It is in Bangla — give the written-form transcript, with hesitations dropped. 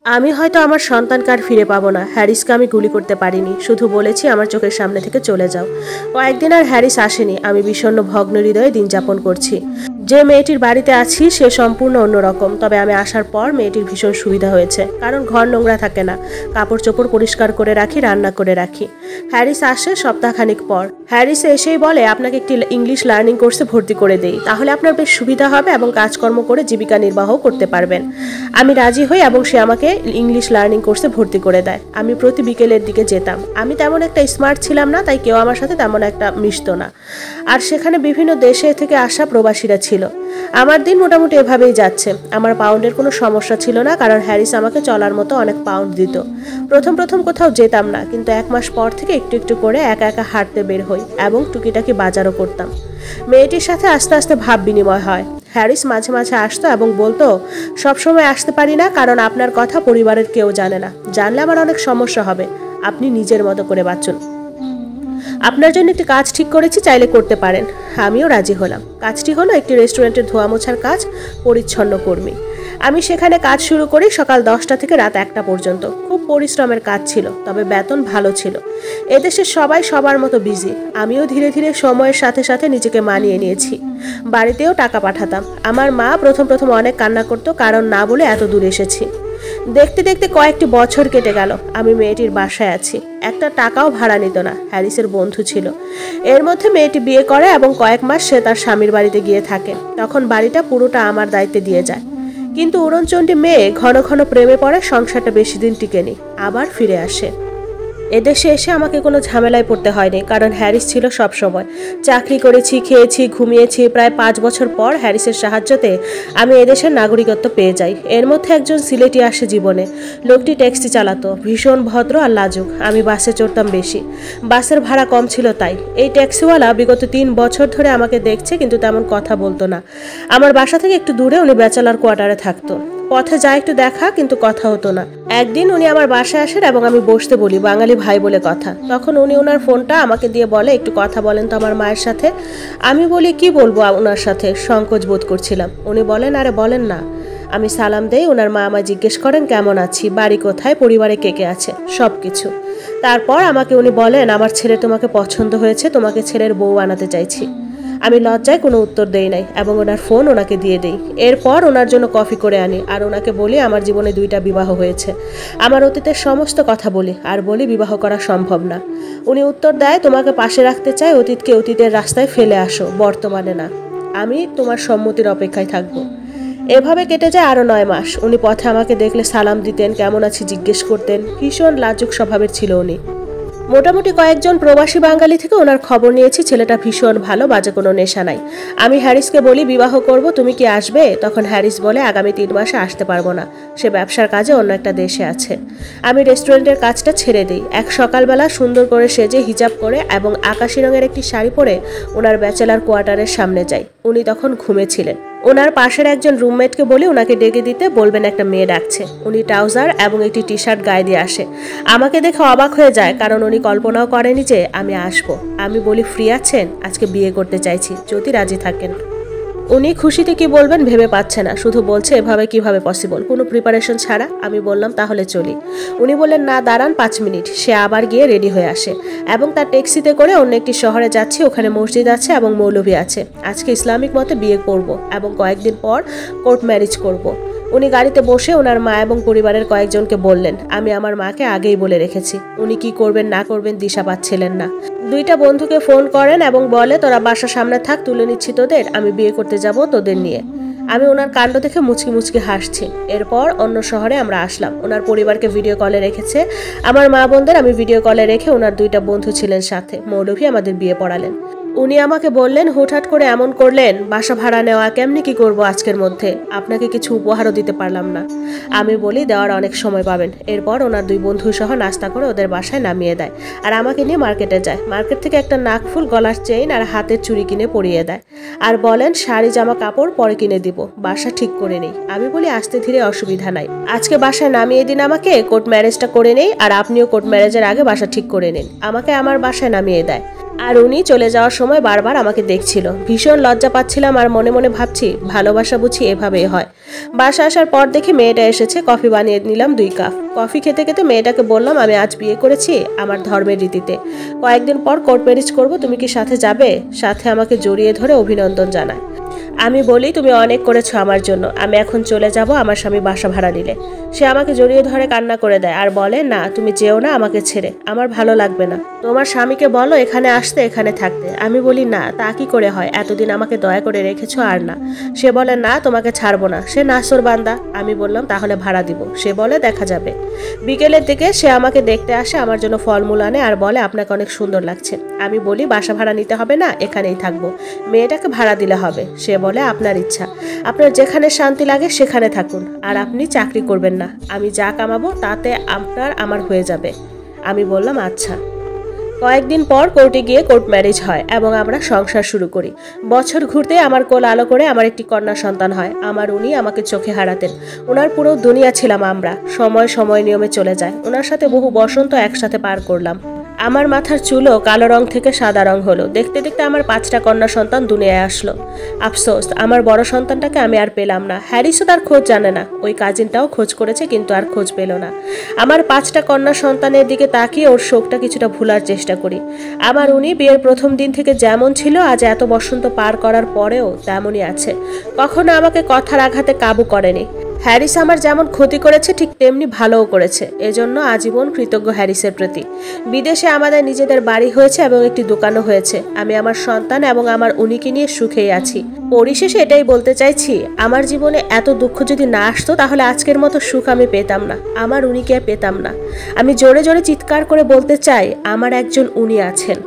আমি হয়তো আমার সন্তানকে আর ফিরে পাবো না। হ্যারিসকে আমি গুলি করতে পারিনি, শুধু বলেছি আমার চোখের সামনে থেকে চলে যাও। কয়েকদিন আর হ্যারিস আসেনি। আমি বিষণ্ণ ভগ্ন হৃদয়ে দিন যাপন করছি। যে মেয়েটির বাড়িতে আছি সে সম্পূর্ণ অন্যরকম, তবে আমি আসার পর মেয়েটির ভীষণ সুবিধা হয়েছে, কারণ ঘর নোংরা থাকে না, কাপড় চোপড় পরিষ্কার করে রাখি, রান্না করে রাখি। হ্যারিস আসে সপ্তাহখানিক পর। হ্যারিস এসেই বলে আপনাকে একটি ইংলিশ লার্নিং কোর্সে ভর্তি করে দেই, তাহলে আপনার বেশ সুবিধা হবে এবং কাজকর্ম করে জীবিকা নির্বাহ করতে পারবেন। আমি রাজি হই এবং সে আমাকে ইংলিশ লার্নিং কোর্সে ভর্তি করে দেয়। আমি প্রতি বিকেলের দিকে যেতাম। আমি তেমন একটা স্মার্ট ছিলাম না, তাই কেউ আমার সাথে তেমন একটা মিশতো না। আর সেখানে বিভিন্ন দেশে থেকে আসা প্রবাসীরা ছিল। আমার দিন মোটামুটি এভাবেই যাচ্ছে। আমার পাউন্ডের কোনো সমস্যা ছিল না, কারণ হ্যারিস আমাকে চলার মতো অনেক পাউন্ড দিত। প্রথম প্রথম কোথাও যেতাম না, কিন্তু 1 মাস পর থেকে একটু একটু করে একা একা হাঁটতে বের হই এবং টুকিটাকি বাজারও করতাম। মেয়েটির সাথে আস্তে আস্তে ভাব বিনিময় হয়। হ্যারিস মাঝে মাঝে আসতো এবং বলতো, সবসময় আসতে পারি না কারণ আপনার কথা পরিবারের কেউ জানে না, জানলে আমার অনেক সমস্যা হবে। আপনি নিজের মতো করে বাঁচুন। আপনার জন্য একটি কাজ ঠিক করেছি, চাইলে করতে পারেন। আমিও রাজি হলাম। কাজটি হলো একটি রেস্টুরেন্টের ধোয়া মোছার কাজ, পরিচ্ছন্ন কর্মী। আমি সেখানে কাজ শুরু করি সকাল 10টা থেকে রাত 1টা পর্যন্ত। খুব পরিশ্রমের কাজ ছিল, তবে বেতন ভালো ছিল। এদেশে সবাই সবার মতো বিজি। আমিও ধীরে ধীরে সময়ের সাথে সাথে নিজেকে মানিয়ে নিয়েছি। বাড়িতেও টাকা পাঠাতাম। আমার মা প্রথম প্রথম অনেক কান্না করতো, কারণ না বলে এত দূর এসেছি। দেখতে দেখতে কয়েকটি বছর কেটে গেল। আমি মেয়েটির বাসায় আছি। একটা টাকাও ভাড়া নিত না। হ্যারিসের বন্ধু ছিল। এর মধ্যে মেয়েটি বিয়ে করে এবং কয়েক মাস সে তার স্বামীর বাড়িতে গিয়ে থাকে। তখন বাড়িটা পুরোটা আমার দায়িত্বে দিয়ে যায়। কিন্তু উড়নচণ্ডী মেয়ে ঘন ঘন প্রেমে পড়ে, সংসারটা বেশি দিন টিকেনি, আবার ফিরে আসে। এদেশে এসে আমাকে কোনো ঝামেলায় পড়তে হয়নি, কারণ হ্যারিস ছিল সব সময়। চাকরি করেছি, খেয়েছি, ঘুমিয়েছি। প্রায় 5 বছর পর হ্যারিসের সাহায্যতে আমি এদেশের নাগরিকত্ব পেয়ে যাই। এর মধ্যে একজন সিলেটি আসে জীবনে। লোকটি ট্যাক্সি চালাতো, ভীষণ ভদ্র আর লাজুক। আমি বাসে চড়তাম বেশি, বাসের ভাড়া কম ছিল তাই। এই ট্যাক্সিওয়ালা বিগত 3 বছর ধরে আমাকে দেখছে, কিন্তু তেমন কথা বলতো না। আমার বাসা থেকে একটু দূরে উনি ব্যাচেলার কোয়ার্টারে থাকতো। পথে যা একটু দেখা, কিন্তু কথা হতো না। একদিন উনি আমার বাসায় আসেন এবং আমি বসতে বলি, বাঙালি ভাই বলে কথা। তখন উনি ওনার ফোনটা আমাকে দিয়ে বলে, একটু কথা বলেন তো আমার মায়ের সাথে। আমি বলি, কি বলবো ওনার সাথে, সংকোচ বোধ করছিলাম। উনি বলেন, আরে বলেন না। আমি সালাম দেই। ওনার মা আমায় জিজ্ঞেস করেন কেমন আছি, বাড়ি কোথায়, পরিবারে কে কে আছে, সব কিছু। তারপর আমাকে উনি বলেন, আমার ছেলে তোমাকে পছন্দ হয়েছে, তোমাকে ছেলের বউ বানাতে চাইছি। আমি লজ্জায় কোনো উত্তর দেই নাই এবং ওনার ফোন ওনাকে দিয়ে দেই। এরপর ওনার জন্য কফি করে আনি আর ওনাকে বলি আমার জীবনে 2টা বিবাহ হয়েছে। আমার অতীতের সমস্ত কথা বলি আর বলি বিবাহ করা সম্ভব না। উনি উত্তর দেয়, তোমাকে পাশে রাখতে চাই, অতীতকে অতীতের রাস্তায় ফেলে আসো, বর্তমানে না। আমি তোমার সম্মতির অপেক্ষায় থাকবো। এভাবে কেটে যায় আরও 9 মাস। উনি পথে আমাকে দেখলে সালাম দিতেন, কেমন আছি জিজ্ঞেস করতেন। ভীষণ লাজুক স্বভাবের ছিল উনি। মোটামুটি কয়েকজন প্রবাসী বাঙালি থেকে ওনার খবর নিয়েছি। ছেলেটা ভীষণ ভালো, বাজে কোনো নেশা নাই। আমি হ্যারিসকে বলি বিবাহ করব, তুমি কি আসবে? তখন হ্যারিস বলে আগামী 3 মাসে আসতে পারবো না, সে ব্যবসার কাজে অন্য একটা দেশে আছে। আমি রেস্টুরেন্টের কাজটা ছেড়ে দিই। এক সকালবেলা সুন্দর করে সেজে, হিজাব করে এবং আকাশি রঙের একটি শাড়ি পরে ওনার ব্যাচেলার কোয়ার্টারের সামনে যাই। উনি তখন ঘুমেছিলেন। ওনার পাশের একজন রুমমেটকে বলি ওনাকে ডেকে দিতে, বলবেন একটা মেয়ে ডাকছে। উনি ট্রাউজার এবং একটি টি-শার্ট গায়ে দিয়ে আসে। আমাকে দেখে অবাক হয়ে যায়, কারণ উনি কল্পনাও করেনি যে আমি আসবো। আমি বলি, ফ্রি আছেন? আজকে বিয়ে করতে চাইছি, যদি রাজি থাকেন। উনি খুশিতে কি বলবেন ভেবে পাচ্ছে না, শুধু বলছে এভাবে কিভাবে পসিবল, কোনো প্রিপারেশন ছাড়া। আমি বললাম তাহলে চলি। উনি বললেন না দাঁড়ান 5 মিনিট। সে আবার গিয়ে রেডি হয়ে আসে এবং তার ট্যাক্সিতে করে অন্য একটি শহরে যাচ্ছি। ওখানে মসজিদ আছে এবং মৌলভী আছে। আজকে ইসলামিক মতে বিয়ে করব এবং কয়েকদিন পর কোর্ট ম্যারেজ করব। উনি গাড়িতে বসে ওনার মা এবং পরিবারের কয়েকজনকে বললেন। আমি আমার মাকে আগেই বলে রেখেছি। উনি কি করবেন না করবেন দিশা পাচ্ছিলেন না। 2টা বন্ধুকে ফোন করেন এবং বলে তোরা বাসার সামনে থাক, তুলে নিচ্ছি তোদের, আমি বিয়ে করতে যাব তোদের নিয়ে। আমি ওনার কাণ্ড দেখে মুচকি মুচকি হাসছি। এরপর অন্য শহরে আমরা আসলাম। ওনার পরিবারকে ভিডিও কলে রেখেছে। আমার মা বোনদের আমি ভিডিও কলে রেখে ওনার 2টা বন্ধু ছিলেন সাথে। মৌলভী আমাদের বিয়ে পড়ালেন। উনি আমাকে বললেন, হুটহাট করে এমন করলেন, বাসা ভাড়া নেওয়া কেমনি কি করব আজকের মধ্যে, আপনাকে কিছু উপহারও দিতে পারলাম না। আমি বলি দেওয়ার অনেক সময় পাবেন। এরপর ওনার 2 বন্ধু সহ নাস্তা করে ওদের বাসায় নামিয়ে দেয় আর আমাকে নিয়ে মার্কেটে যায়। মার্কেট থেকে একটা নাকফুল, গলার চেইন আর হাতের চুড়ি কিনে পরিয়ে দেয় আর বলেন শাড়ি জামা কাপড় পরে কিনে দিব, বাসা ঠিক করে নেই। আমি বলি আস্তে ধীরে, অসুবিধা নাই, আজকে বাসায় নামিয়ে দিন আমাকে, কোর্ট ম্যারেজটা করে নেই আর আপনিও কোর্ট ম্যারেজের আগে বাসা ঠিক করে নিন। আমাকে আমার বাসায় নামিয়ে দেয়। আর উনি চলে যাওয়ার সময় বারবার আমাকে দেখছিল। ভীষণ লজ্জা পাচ্ছিলাম আর মনে মনে ভাবছি ভালোবাসা বুঝি এভাবেই হয়। বাসা আসার পর দেখি মেয়েটা এসেছে, কফি বানিয়ে নিলাম 2 কাপ। কফি খেতে খেতে মেয়েটাকে বললাম আমি আজ বিয়ে করেছি আমার ধর্মের রীতিতে, কয়েকদিন পর কোর্ট ম্যারেজ করবো, তুমি কি সাথে যাবে? সাথে আমাকে জড়িয়ে ধরে অভিনন্দন জানায়। আমি বলি তুমি অনেক করেছো আমার জন্য, আমি এখন চলে যাব, আমার স্বামী বাসা ভাড়া নিলে। সে আমাকে জড়িয়ে ধরে কান্না করে দেয় আর বলে না তুমি যেও না আমাকে ছেড়ে, আমার ভালো লাগবে না, তোমার স্বামীকে বলো এখানে আসতে এখানে থাকতে। আমি বলি না তা কি করে হয়, এতদিন আমাকে দয়া করে রেখেছো আর না। সে বলে না তোমাকে ছাড়বো না, সে নাসর বান্দা। আমি বললাম তাহলে ভাড়া দিব। সে বলে দেখা যাবে। বিকেলের দিকে সে আমাকে দেখতে আসে, আমার জন্য ফলমূল আনে আর বলে আপনাকে অনেক সুন্দর লাগছে। আমি বলি বাসা ভাড়া নিতে হবে না, এখানেই থাকবো, মেয়েটাকে ভাড়া দিলে হবে। সে বলে আপনার ইচ্ছা, আপনার যেখানে শান্তি লাগে সেখানে থাকুন, আর আপনি চাকরি করবেন না, আমি যা কামাবো তাতে আপনার আমার হয়ে যাবে। আমি বললাম আচ্ছা। কয়েকদিন পর কোর্টে গিয়ে কোর্ট ম্যারেজ হয় এবং আমরা সংসার শুরু করি। বছর ঘুরতে আমার কোল আলো করে আমার একটি কন্যা সন্তান হয়। আমার উনি আমাকে চোখে হারাতেন, ওনার পুরো দুনিয়া ছিলাম আমরা। সময় সময় নিয়মে চলে যায়, ওনার সাথে বহু বসন্ত একসাথে পার করলাম। আমার মাথার চুলও কালো রং থেকে সাদা রং হলো। দেখতে দেখতে আমার 5টা কন্যা সন্তান দুনিয়ায় আসলো। আফসোস আমার বড় সন্তানটাকে আমি আর পেলাম না। হ্যারিসও তার খোঁজ জানে না, ওই কাজিনটাও খোঁজ করেছে কিন্তু আর খোঁজ পেল না। আমার 5টা কন্যা সন্তানের দিকে তাকিয়ে ওর শোকটা কিছুটা ভুলার চেষ্টা করি। আমার উনি বিয়ের প্রথম দিন থেকে যেমন ছিল আজ এত বসন্ত পার করার পরেও তেমনই আছে, কখনো আমাকে কথার আঘাতে কাবু করেনি। হ্যারিস আমার যেমন ক্ষতি করেছে ঠিক তেমনি ভালোও করেছে, এজন্য আজীবন কৃতজ্ঞ হ্যারিসের প্রতি। বিদেশে আমাদের নিজেদের বাড়ি হয়েছে এবং একটি দোকানও হয়েছে। আমি আমার সন্তান এবং আমার উনিকে নিয়ে সুখেই আছি। পরিশেষে এটাই বলতে চাইছি, আমার জীবনে এত দুঃখ যদি না আসতো তাহলে আজকের মতো সুখ আমি পেতাম না, আমার উনিকে পেতাম না। আমি জোরে জোরে চিৎকার করে বলতে চাই আমার একজন উনি আছেন।